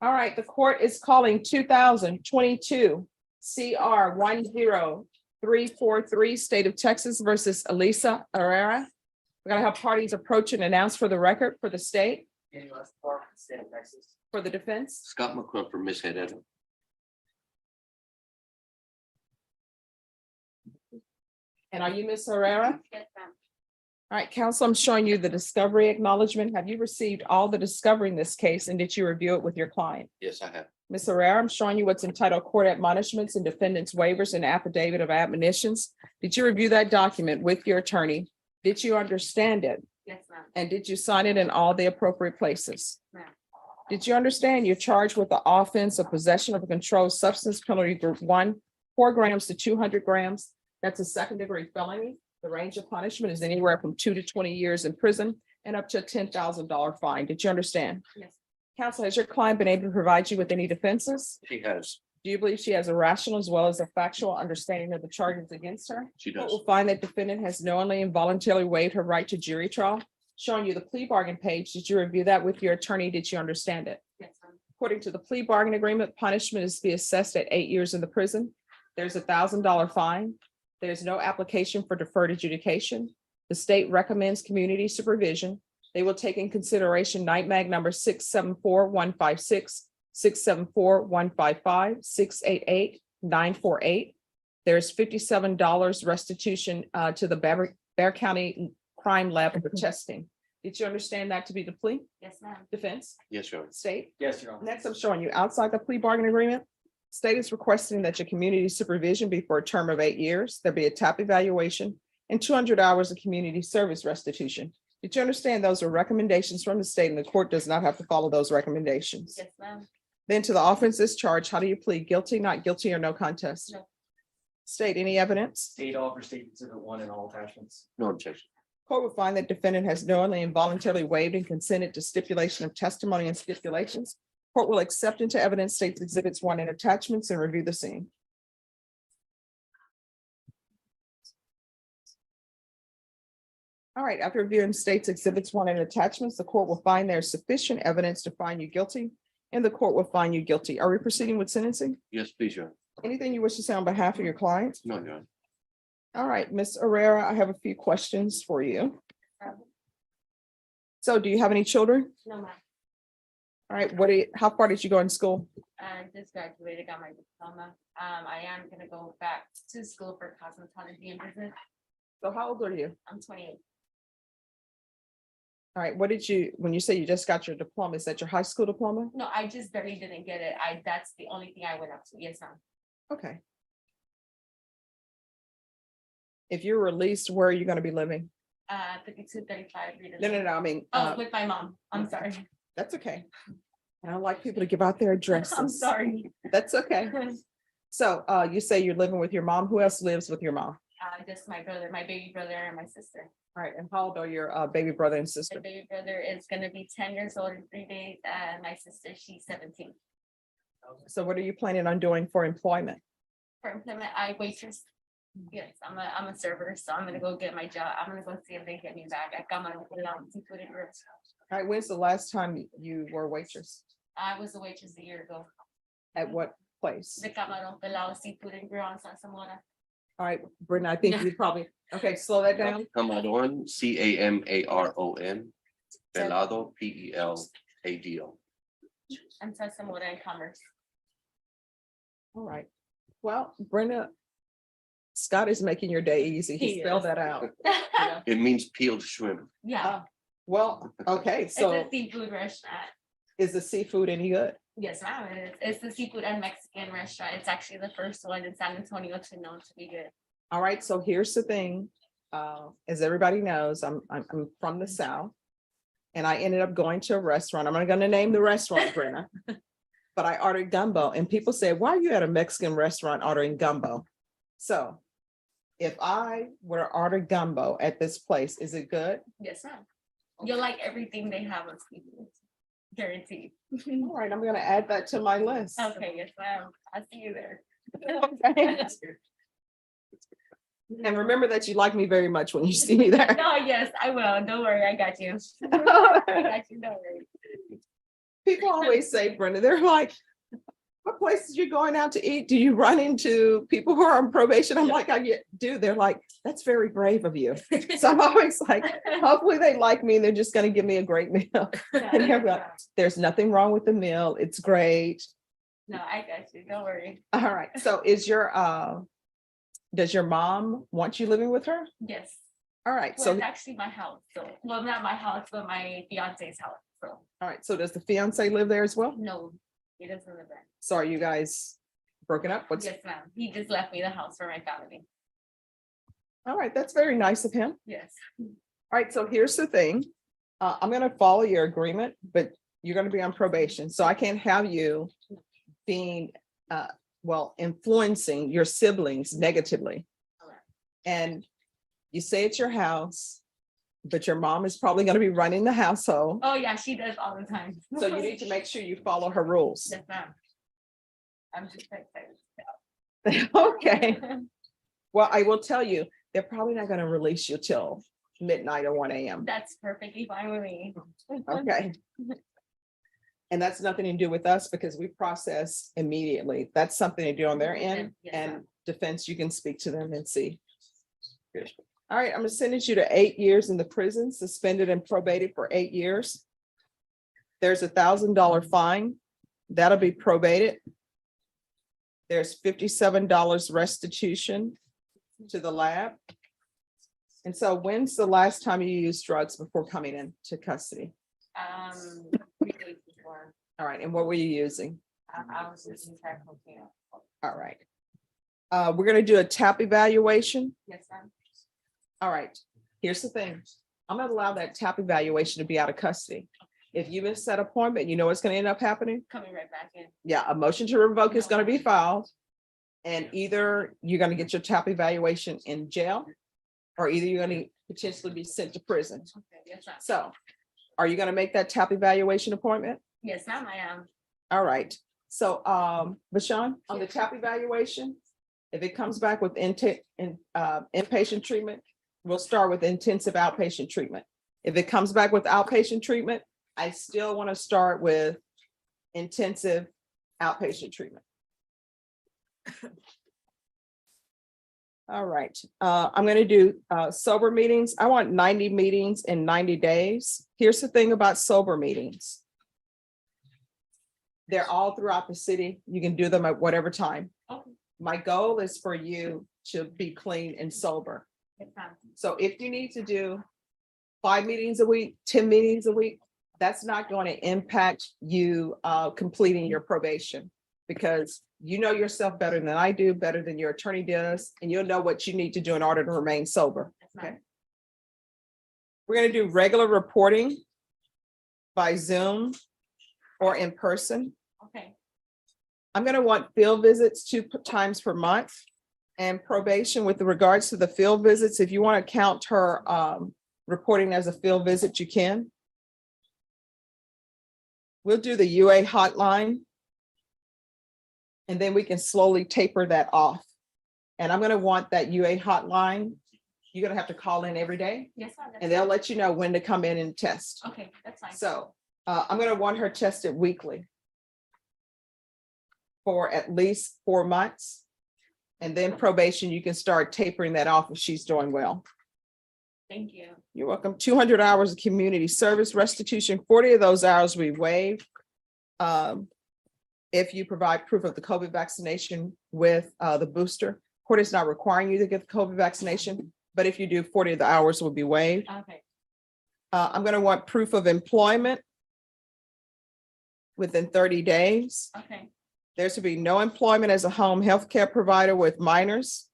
All right, the court is calling 2022 CR 10343, State of Texas versus Elisa Herrera. We're gonna have parties approach and announce for the record for the state, State of Texas. for the defense. Scott McClung for Miss Herrera. And are you Ms. Herrera? Yes, ma'am. All right, counsel, I'm showing you the discovery acknowledgement. Have you received all the discovery in this case and did you review it with your client? Yes, I have. Ms. Herrera, I'm showing you what's entitled court admonishments and defendants waivers and affidavit of admonitions. Did you review that document with your attorney? Did you understand it? Yes, ma'am. And did you sign it in all the appropriate places? Ma'am. Did you understand you're charged with the offense of possession of a controlled substance penalty group 1, 4 grams to 200 grams? That's a second degree felony. The range of punishment is anywhere from 2 to 20 years in prison and up to a $10,000 fine. Did you understand? Yes. Counsel, has your client been able to provide you with any defenses? She has. Do you believe she has a rational as well as a factual understanding of the charges against her? She Court does. will find that defendant has knowingly and voluntarily waived her right to jury trial. Showing you the plea bargain page. Did you review that with your attorney? Did you understand it? Yes, ma'am. According to the plea bargain agreement, punishment is to be assessed at 8 years in the prison. There's a $1,000 fine. There's no application for deferred adjudication. The state recommends community supervision. They will take in consideration NIGHTMAG number 674-156, 674-155, 688-948. There's $57 restitution to the Bear County Crime Lab for testing. Did you understand that to be the plea? Yes, ma'am. Defense? Yes, Your Honor. State? Yes, Your Honor. Next, I'm showing you outside the plea bargain agreement. State is requesting that your community supervision be for a term of 8 years. There be a TAP evaluation and 200 hours of community service restitution. Did you understand those are recommendations from the state and the court does not have to follow those recommendations? Yes, ma'am. Then to the offenses charged, how do you plead? Guilty, not guilty, or no contest? No. State, any evidence? State offer state exhibit 1 and all attachments. No objection. Court will find that defendant has knowingly and voluntarily waived and consented to stipulation of testimony and stipulations. Court will accept into evidence states exhibits 1 and attachments and review the scene. All right, after reviewing states exhibits 1 and attachments, the court will find there is sufficient evidence to find you guilty and the court will find you guilty. Are we proceeding with sentencing? Yes, please, Your Honor. Anything you wish to say on behalf of your client? No, Your Honor. All right, Ms. Herrera, I have a few questions for you. So do you have any children? No, ma'am. All right, how far did you go in school? I just graduated, got my diploma. I am gonna go back to school for cosmetology and business. So how old are you? I'm 28. All right, when you say you just got your diploma, is that your high school diploma? No, I just barely didn't get it. That's the only thing I went up to. Yes, ma'am. Okay. If you're released, where are you gonna be living? 5235. No, I mean, Oh, with my mom. I'm sorry. that's okay. I don't like people to give out their addresses. I'm sorry. That's okay. So, you say you're living with your mom. Who else lives with your mom? Just my brother, my baby brother, and my sister. All right, and how old are your baby brother and My sister? baby brother is gonna be 10 years old in 3 days, and my sister, she's 17. So what are you planning on doing for employment? For employment, I waitress. Yes, I'm a server, so I'm gonna go get my job. I'm gonna go see if they get me back. I got my seafood and grits. All right, when's the last time you were a waitress? I was a waitress a year ago. At what place? The Camarón Pelado Seafood and Grill on San Zamora. All right, Brendan, I think you probably, okay, slow that down. Camaron, Camaron, Pelado, Pelado. And San Zamora and Commerce. All right. Well, Brenda, Scott is making your day easy. He He spelled is. that out. Yeah. It means peeled shrimp. Yeah, Well, okay, it's so a seafood restaurant. is the seafood any good? Yes, ma'am. It's the seafood and Mexican restaurant. It's actually the first one in San Antonio to know to be good. All right, so here's the thing. As everybody knows, I'm from the South. And I ended up going to a restaurant. I'm not gonna name the restaurant, Brenna. But I ordered gumbo and people said, why are you at a Mexican restaurant ordering gumbo? So if I were to order gumbo at this place, is it good? Yes, ma'am. You'll like everything they have on seafood. Guaranteed. All right, I'm gonna add that to my list. Okay, yes, ma'am. I'll see you there. And remember that you like me very much when you see me there. No, yes, I will. Don't worry, I got you. I got you, don't worry. People always say, Brenda, they're like, what places you going out to eat? Do you run into people who are on probation? I'm like, do. They're like, that's very brave of you. So I'm always like, hopefully they like me and they're just going to give me a great meal. And they're like, there's nothing wrong with the meal. It's great. No, I got you. Don't worry. All right. So does your mom want you living with her? Yes. All right. Well, So, it's actually my house. So, well, not my house, but my fiance's house. So, all right. So does the fiance live there as well? no, he doesn't live there. So are you guys broken up? Yes, ma'am. He just left me the house for my family. All right. That's very nice of him. Yes. All right, so here's the thing. I'm gonna follow your agreement, but you're gonna be on probation, so I can't have you being, influencing your siblings negatively. Correct. And you say it's your house, but your mom is probably gonna be running the household, Oh, yeah, she does all the time. so you need to make sure you follow her rules. Yes, ma'am. I'm just excited. Okay, well, I will tell you, they're probably not gonna release you till midnight or 1 a.m. That's perfectly fine with me. Okay. And that's nothing to do with us because we process immediately. That's something to do on their end. Yes, And ma'am. defense, you can speak to them and see. All right, I'm gonna send you to 8 years in the prison, suspended and probated for 8 years. There's $1,000 fine. That'll be probated. There's $57 restitution to the lab. And so when's the last time you used drugs before coming into custody? 3 days before, All right, and what were you using? I was using crack cocaine. All right. We're gonna do a TAP evaluation. Yes, ma'am. All right, here's the thing. I'm gonna allow that TAP evaluation to be out of custody. If you miss that appointment, you know what's gonna end up happening? Coming right back in. Yeah, a motion to revoke is gonna be filed. And either you're gonna get your TAP evaluation in jail, or either you're gonna potentially be sent to prison. Okay, yes, ma'am. So are you gonna make that TAP evaluation appointment? Yes, ma'am, I am. All right, so, Bashan, on the TAP evaluation, if it comes back with inpatient treatment, we'll start with intensive outpatient treatment. If it comes back with outpatient treatment, I still want to start with intensive outpatient treatment. All right, I'm gonna do sober meetings. I want 90 meetings in 90 days. Here's the thing about sober meetings. They're all throughout the city. You can do them at whatever time. Okay, My goal is for you to be clean and sober. yes, ma'am. So if you need to do 5 meetings a week, 10 meetings a week, that's not going to impact you completing your probation. Because you know yourself better than I do, better than your attorney does, and you'll know what you need to do in order to remain sober. Yes, ma'am. Okay. We're gonna do regular reporting by Zoom or in person. Okay, I'm gonna want field visits 2 times per month. And probation with regards to the field visits, if you want to count her reporting as a field visit, you can. We'll do the UA hotline. And then we can slowly taper that off. And I'm gonna want that UA hotline. You're gonna have to call in every day yes, ma'am. that's and they'll fine. let you know when to come in and test. Okay, that's fine. So I'm gonna want her tested weekly for at least 4 months. And then probation, you can start tapering that off if she's doing well. Thank you. You're welcome. 200 hours of community service restitution, 40 of those hours we waive. If you provide proof of the COVID vaccination with the booster, court is not requiring you to get the COVID vaccination, but if you do, 40 of the hours will be waived. Okay, I'm gonna want proof of employment within 30 days. okay, There should be no employment as a home healthcare provider with minors.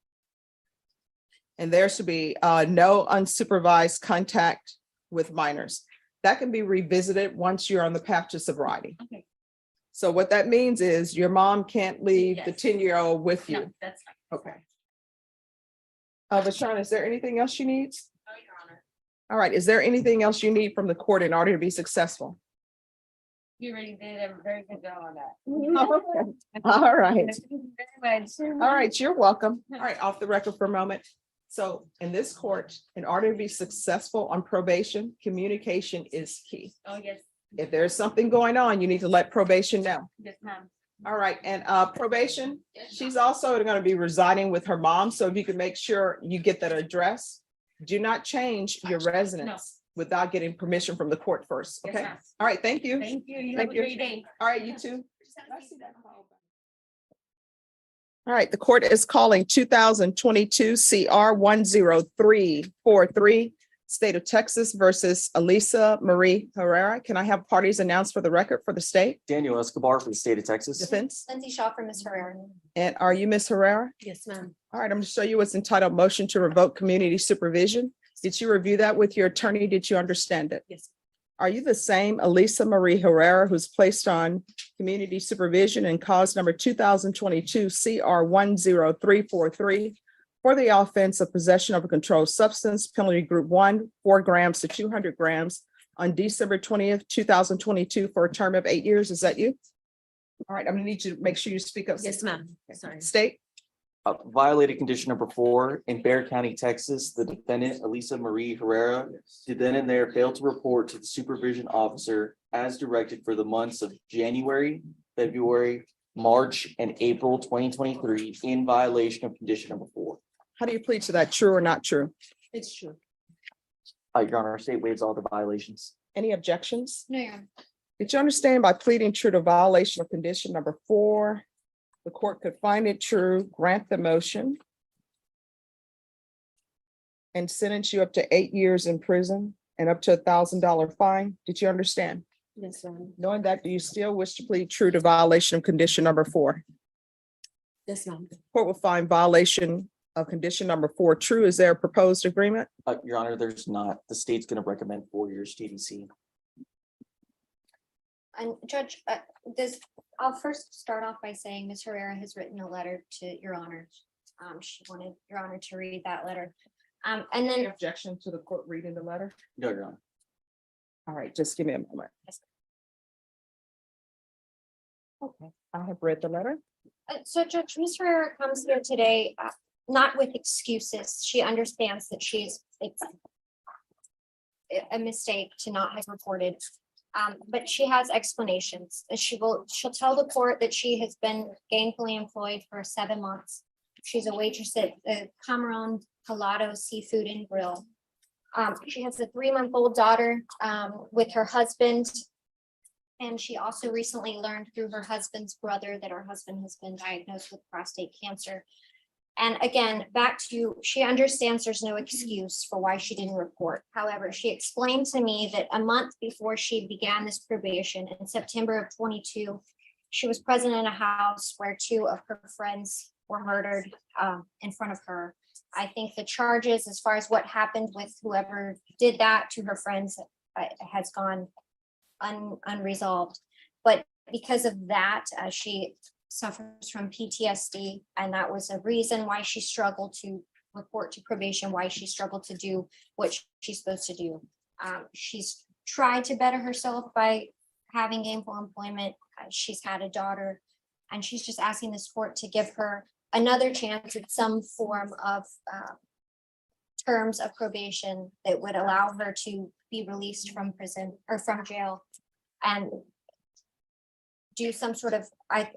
And there should be no unsupervised contact with minors. That can be revisited once you're on the path to sobriety. okay. So what that means is your mom can't leave the Yes. 10-year-old with No, you. that's fine. Okay. Vashawn, is there anything else you need? Oh, Your Honor. All right, is there anything else you need from the court in order to be successful? You already did a very good job on that. Okay. All right. Thank you very much. All right, you're welcome. All right, off the record for a moment. So in this court, in order to be successful on probation, communication is key. Oh, yes. If there's something going on, you need to let probation know. Yes, ma'am. All right, and probation, she's also gonna be residing with her mom, so if you can make sure you get that address. Do not change your residence without getting permission from the court first, Yes, okay? ma'am. All right, thank you. Thank you. You Thank have a you. great day. All right, you too. All right, the court is calling 2022 CR 10343, State of Texas versus Elisa Marie Herrera. Can I have parties announced for the record for the state Daniel Escobar for the state of Texas. defense? Lindsay Shaw for Ms. Herrera. And are you Miss Herrera? Yes, ma'am. All right, I'm going to show you what's entitled motion to revoke community supervision. Did you review that with your attorney? Did you understand it? Yes. Are you the same Elisa Marie Herrera who's placed on community supervision and cause number 2022 CR 10343 for the offense of possession of a controlled substance, penalty group 1, 4 grams to 200 grams on December 20th, 2022 for a term of 8 years? Is that you? All right, I'm gonna need you to make sure you speak up. Yes, ma'am. Sorry. State. Violated condition number 4 in Bexar County, Texas. The defendant, Elisa Marie Herrera, did then and there fail to report to the supervision officer as directed for the months of January, February, March, and April 2023 in violation of condition number 4. How do you plead to that? True or not true? It's true. Your Honor, our state waives all the violations. Any objections? No, Your Honor. Did you understand by pleading true to violation of condition number 4, the court could find it true, grant the motion, and sentence you up to 8 years in prison and up to $1,000 fine? Did you understand? Yes, ma'am. Knowing that, do you still wish to plead true to violation of condition number 4? Yes, ma'am. Court will find violation of condition number 4 true. Is there a proposed agreement? Your Honor, there's not. The state's going to recommend 4 years TDC. And Judge, I'll first start off by saying Ms. Herrera has written a letter to Your Honor. She wanted Your Honor to read that letter. And Any then, objection to the court reading the letter? No, Your Honor. All right, just give me a moment. Okay, I have read the letter. so Judge, Ms. Herrera comes here today, not with excuses. She understands that it's a mistake to not have reported. But she has explanations. She'll tell the court that she has been gainfully employed for 7 months. She's a waitress at the Cameron Calado Seafood and Grill. She has a 3-month-old daughter with her husband. And she also recently learned through her husband's brother that her husband has been diagnosed with prostate cancer. And again, back to, she understands there's no excuse for why she didn't report. However, she explained to me that a month before she began this probation in September of 22, she was present in a house where 2 of her friends were murdered in front of her. I think the charges as far as what happened with whoever did that to her friends has gone unresolved. But because of that, she suffers from PTSD, and that was a reason why she struggled to report to probation, why she struggled to do what she's supposed to do. She's tried to better herself by having gainful employment. She's had a daughter, and she's just asking this court to give her another chance at some form of terms of probation that would allow her to be released from prison or from jail and do some sort of,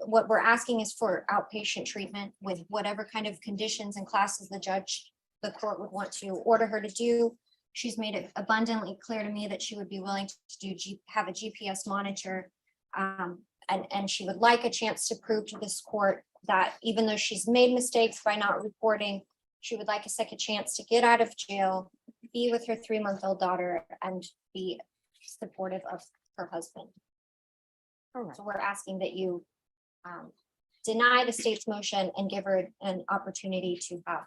what we're asking is for outpatient treatment with whatever kind of conditions and classes the court would want to order her to do. She's made it abundantly clear to me that she would be willing to have a GPS monitor. And she would like a chance to prove to this court that even though she's made mistakes by not reporting, she would like a second chance to get out of jail, be with her 3-month-old daughter, and be supportive of her husband. All right. So we're asking that you deny the state's motion and give her an opportunity to have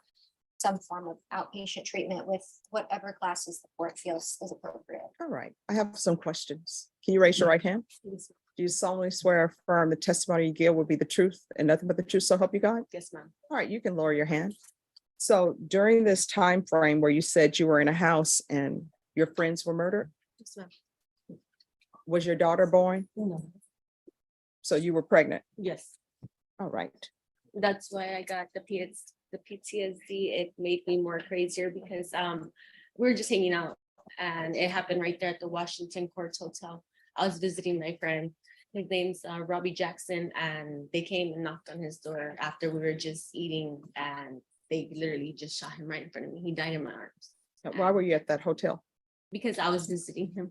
some form of outpatient treatment with whatever classes the court feels is appropriate. All right, I have some questions. Can you raise your right hand? Do you solemnly swear or affirm the testimony you give will be the truth and nothing but the truth, so help you God? Yes, ma'am. All right, you can lower your hand. So during this time frame where you said you were in a house and your friends were murdered, Yes, ma'am. was your daughter born? No. So you were pregnant? Yes. All right. That's why I got the PTSD. It made me more crazier because we were just hanging out and it happened right there at the Washington Courts Hotel. I was visiting my friend. His name's Robbie Jackson, and they came and knocked on his door after we were just eating, and they literally just shot him right in front of me. He died in my arms Why were you at that hotel? because I was visiting him.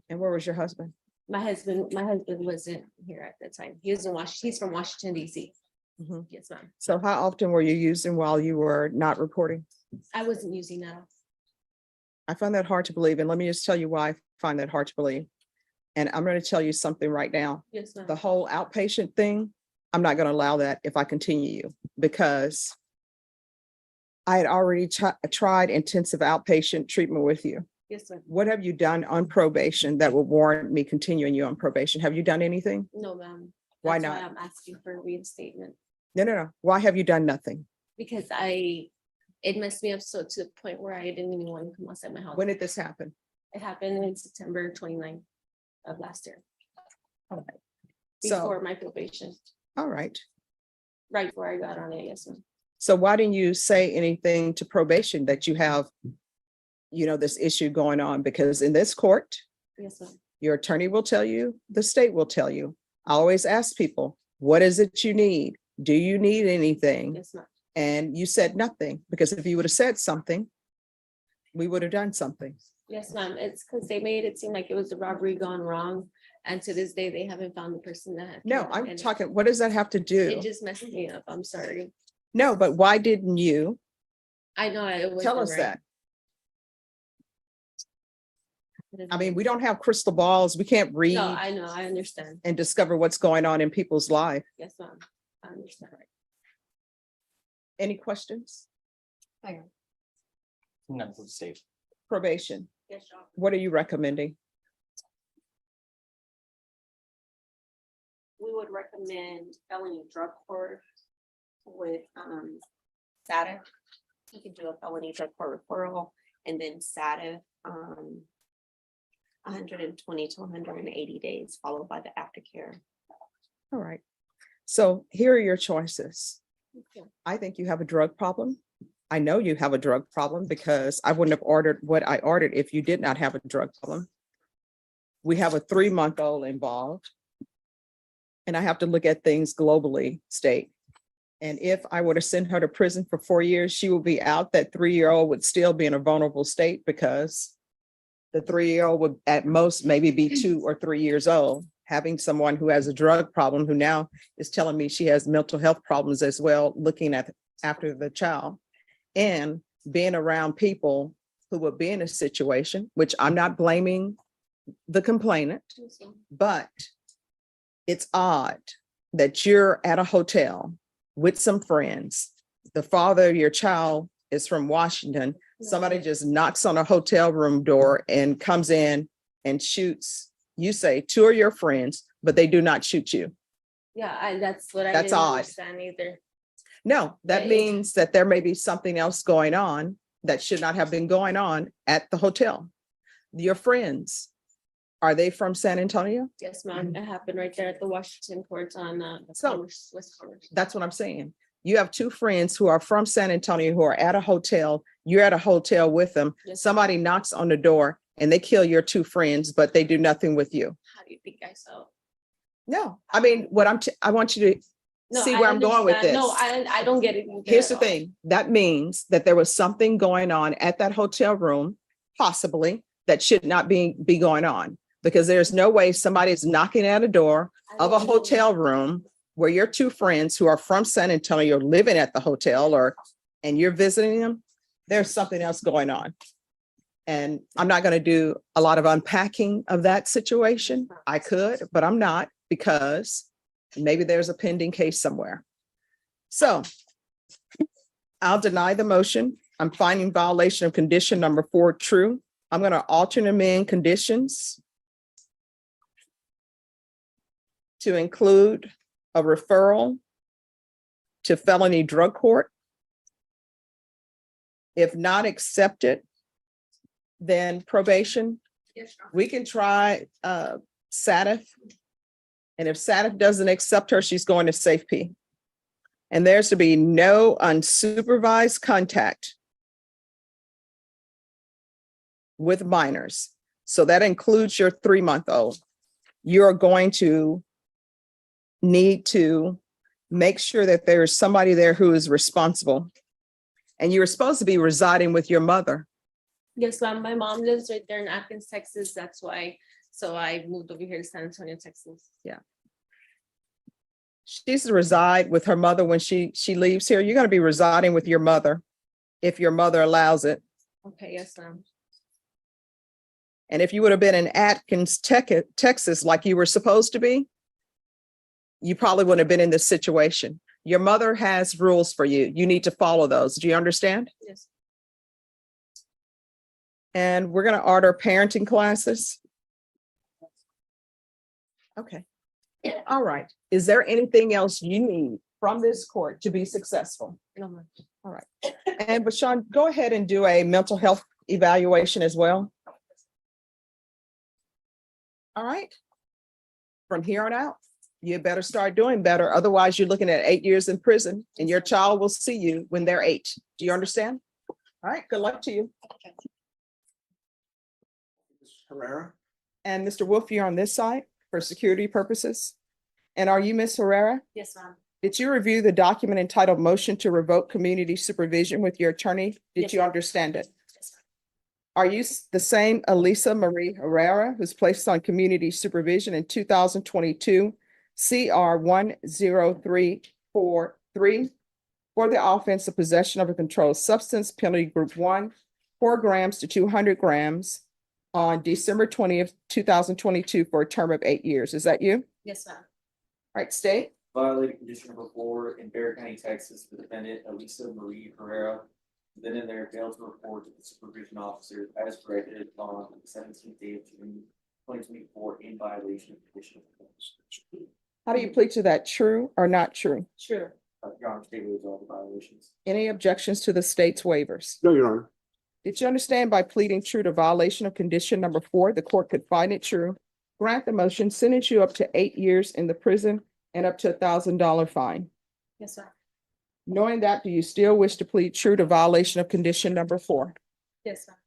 And where was your husband? My husband wasn't here at that time. He was in Washington. He's from Washington, D.C. Mhm. Yes, ma'am. So how often were you using while you were not reporting? I wasn't using that. I find that hard to believe. And let me just tell you why I find that hard to believe. And I'm going to tell you something right now. Yes, ma'am. The whole outpatient thing, I'm not going to allow that if I continue you, because I had already tried intensive outpatient treatment with you. Yes, ma'am. What have you done on probation that would warrant me continuing you on probation? Have you done anything? No, ma'am. Why That's not? I'm asking for reinstatement No. Why have you done nothing? because it messed me up so to the point where I didn't even want to come outside my house. When did this happen? It happened in September 29th of last year. So, Before my probation, all right. right before I got on it, yes, ma'am. So why didn't you say anything to probation that you have, this issue going on? Because in this court, Yes, ma'am. your attorney will tell you, the state will tell you. I always ask people, what is it you need? Do you need anything? Yes, ma'am. And you said nothing, because if you would have said something, we would have done something. Yes, ma'am. It's because they made it seem like it was a robbery gone wrong. And to this day, they haven't found the person that had. No, killed I'm and talking, what does that have to do? It just messed me up. I'm sorry. No, but why didn't you I know it was. tell us that? I mean, we don't have crystal balls. We can't read No, I know, I understand. and discover what's going on in people's life. Yes, ma'am. I understand. Any questions? None for the state. Probation, Yes, Your Honor. what are you recommending? We would recommend felony drug court with SATF. He could do a felony drug court referral and then SATF 120 to 180 days, followed by the aftercare. All right. So here are your choices. Okay. I think you have a drug problem. I know you have a drug problem because I wouldn't have ordered what I ordered if you did not have a drug problem. We have a 3-month-old involved. And I have to look at things globally, state. And if I were to send her to prison for 4 years, she will be out. That 3-year-old would still be in a vulnerable state because the 3-year-old would at most maybe be 2 or 3 years old. Having someone who has a drug problem who now is telling me she has mental health problems as well, looking at after the child, and being around people who would be in a situation, which I'm not blaming the complainant, but it's odd that you're at a hotel with some friends. The father of your child is from Washington. Somebody just knocks on a hotel room door and comes in and shoots, you say, 2 of your friends, but they do not shoot you. Yeah, that's what I That's didn't odd. understand either. No, that Right. means that there may be something else going on that should not have been going on at the hotel. Your friends, are they from San Antonio? Yes, ma'am. It happened right there at the Washington courts on So- West Commerce. That's what I'm saying. You have 2 friends who are from San Antonio who are at a hotel. You're at a hotel with them. Yes, ma'am. Somebody knocks on the door and they kill your 2 friends, but they do nothing with you. How do you think I saw? No, I mean, I want you to No, see I where I'm going with this. understand. No, I don't get it. either Here's the at all. thing. That means that there was something going on at that hotel room, possibly, that should not be going on. Because there's no way somebody's knocking at a door I of a don't know. hotel room where your 2 friends who are from San Antonio are living at the hotel and you're visiting them. There's something else going on. And I'm not going to do a lot of unpacking of that situation. I could, but I'm not, because maybe there's a pending case somewhere. So I'll deny the motion. I'm finding violation of condition number 4 true. I'm going to alternate amend conditions to include a referral to felony drug court. If not accepted, then probation. Yes, Your Honor. We can try SATF. And if SATF doesn't accept her, she's going to safety. And there's to be no unsupervised contact with minors. So that includes your 3-month-old. you're going to need to make sure that there is somebody there who is responsible. And you were supposed to be residing with your mother. Yes, ma'am. My mom lives right there in Athens, Texas. That's why. So I moved over here to San Antonio, Texas. She's to reside with her mother when she leaves here. You're going to be residing with your mother if your mother allows it. Okay, yes, ma'am. And if you would have been in Atkins, Texas, like you were supposed to be, you probably wouldn't have been in this situation. Your mother has rules for you. You need to follow those. Do you understand? Yes. And we're going to order parenting classes. Okay. All right. Is there anything else you need from this court to be successful? No, ma'am. All right. And Bashan, go ahead and do a mental health evaluation as well. All right. From here on out, you better start doing better. Otherwise, you're looking at 8 years in prison and your child will see you when they're 8. Do you understand? All right. Good luck to you. Herrera? And Mr. Wolf, you're on this side for security purposes. And are you Ms. Herrera? Yes, ma'am. Did you review the document entitled Motion to Revoke Community Supervision with your attorney? Did Yes, you ma'am. understand it? Yes, ma'am. Are you the same Elisa Marie Herrera who's placed on community supervision in 2022 CR 10343 for the offense of possession of a controlled substance, penalty group 1, 4 grams to 200 grams on December 20th, 2022 for a term of 8 years? Is that you? Yes, ma'am. All right, state. Violated condition number 4 in Bear County, Texas, the defendant Elisa Marie Herrera, then and there failed to report to the supervision officer as directed on the 17th day of June 2024 in violation of condition. How do you plead to that? True or not true? Sure. Your Honor, state waives all the violations. Any objections to the state's waivers? No, Your Honor. Did you understand by pleading true to violation of condition number 4, the court could find it true, grant the motion, sentence you up to 8 years in the prison and up to $1,000 fine? Yes, ma'am. Knowing that, do you still wish to plead true to violation of condition number 4? Yes, ma'am.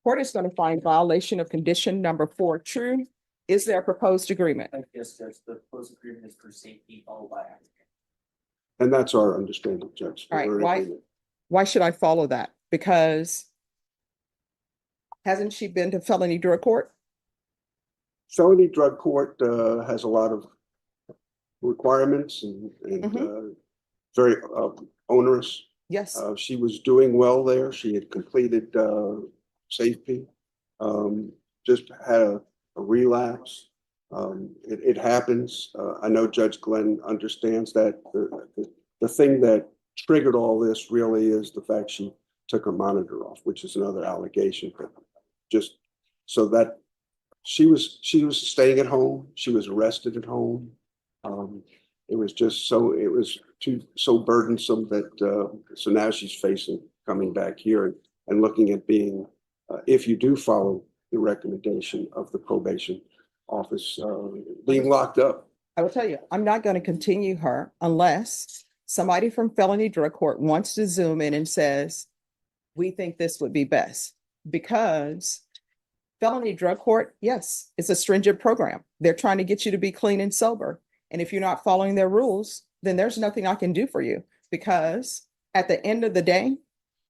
Court is going to find violation of condition number 4 true. Is there a proposed agreement? Yes, Judge, the proposed agreement is for safety followed by applicant. And that's our understanding, Judge. All right, We're in why? agreement. Why should I follow that? Because hasn't she been to felony drug court? Felony drug court has a lot of requirements and very onerous. Yes. She was doing well there. She had completed safety, just had a relapse. It happens. I know Judge Glenn understands that. The thing that triggered all this really is the fact she took her monitor off, which is another allegation. But just so that she was staying at home. She was arrested at home. It was just so burdensome that so now she's facing coming back here and looking at being, if you do follow the recommendation of the probation office, being locked up. I will tell you, I'm not going to continue her unless somebody from felony drug court wants to zoom in and says, we think this would be best. Because felony drug court, yes, it's a stringent program. They're trying to get you to be clean and sober. And if you're not following their rules, then there's nothing I can do for you. Because at the end of the day,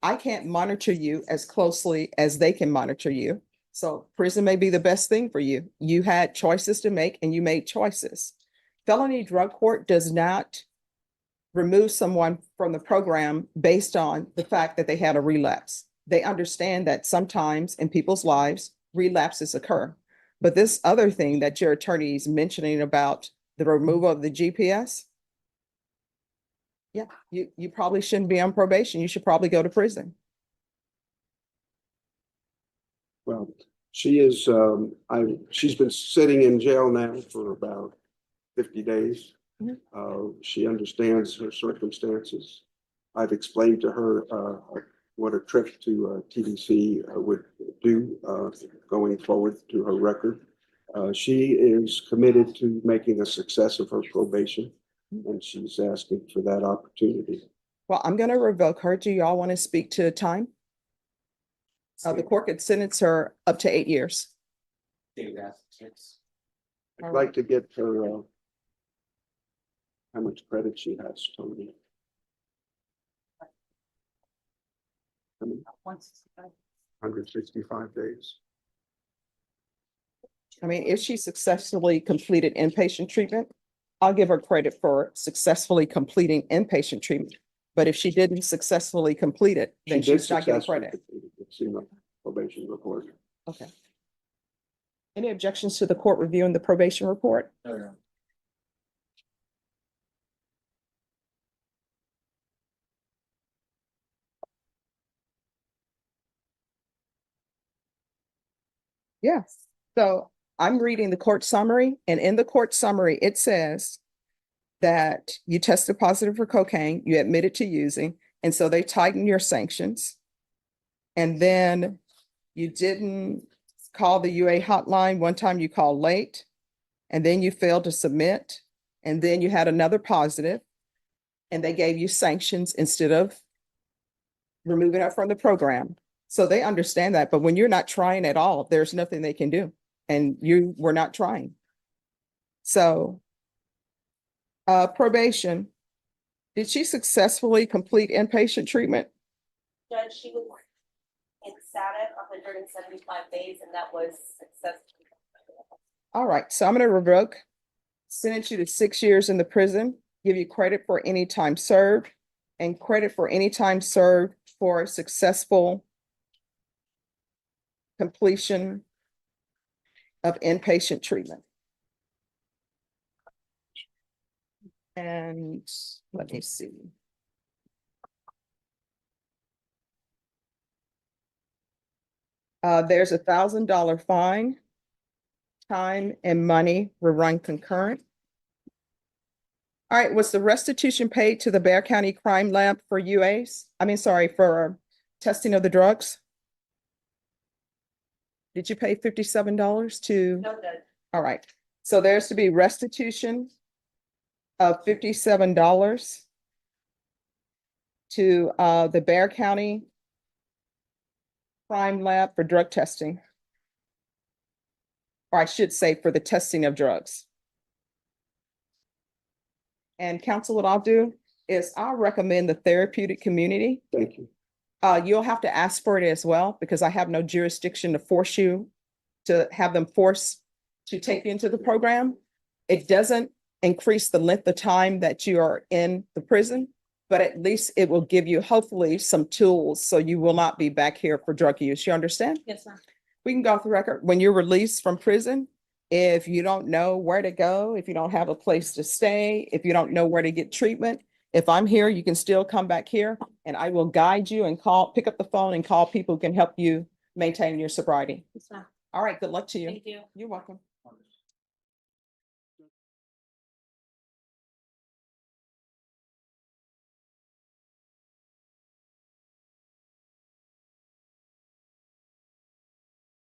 I can't monitor you as closely as they can monitor you. So prison may be the best thing for you. You had choices to make and you made choices. Felony drug court does not remove someone from the program based on the fact that they had a relapse. They understand that sometimes in people's lives, relapses occur. But this other thing that your attorney is mentioning about the removal of the GPS, yeah, you probably shouldn't be on probation. You should probably go to prison. Well, she is, she's been sitting in jail now for about 50 days. She understands her circumstances. I've explained to her what a trip to TDC would do going forward to her record. She is committed to making a success of her probation, and she's asking for that opportunity. Well, I'm going to revoke her. Do y'all want to speak to time? The court could sentence her up to 8 years. State would ask, yes. I'd like to get her, how much credit she has, Tony. 165 days. I mean, if she successfully completed inpatient treatment, I'll give her credit for successfully completing inpatient treatment. But if she didn't successfully complete it, then She did she's not getting successfully credit. complete it. It's in the probation report. Okay. Any objections to the court reviewing the probation report? Yes. So I'm reading the court summary, and in the court summary, it says that you tested positive for cocaine, you admitted to using, and so they tightened your sanctions. And then you didn't call the UA hotline. One time you called late, and then you failed to submit, and then you had another positive, and they gave you sanctions instead of removing her from the program. So they understand that, but when you're not trying at all, there's nothing they can do, and you were not trying. So probation, did she successfully complete inpatient treatment? Judge, she was in status 175 days, and that was successful. All right, so I'm going to revoke, sentence you to 6 years in the prison, give you credit for any time served, and credit for any time served for successful completion of inpatient treatment. And let me see. There's $1,000 fine. Time and money will run concurrent. All right, was the restitution paid to the Bear County Crime Lab for UAs? I mean, sorry, for testing of the drugs? Did you pay $57 to? No, Judge. All right, so there's to be restitution of $57 to the Bear County Crime Lab for drug testing. Or I should say for the testing of drugs. And counsel, what I'll do is I'll recommend the therapeutic community. Thank you. You'll have to ask for it as well, because I have no jurisdiction to force you to have them forced to take you into the program. It doesn't increase the length of time that you are in the prison, but at least it will give you hopefully some tools so you will not be back here for drug use. You understand? Yes, ma'am. We can go off the record. When you're released from prison, if you don't know where to go, if you don't have a place to stay, if you don't know where to get treatment, if I'm here, you can still come back here and I will guide you and pick up the phone and call people who can help you maintain your sobriety. Yes, ma'am. All right, good luck to you. Thank you. You're welcome.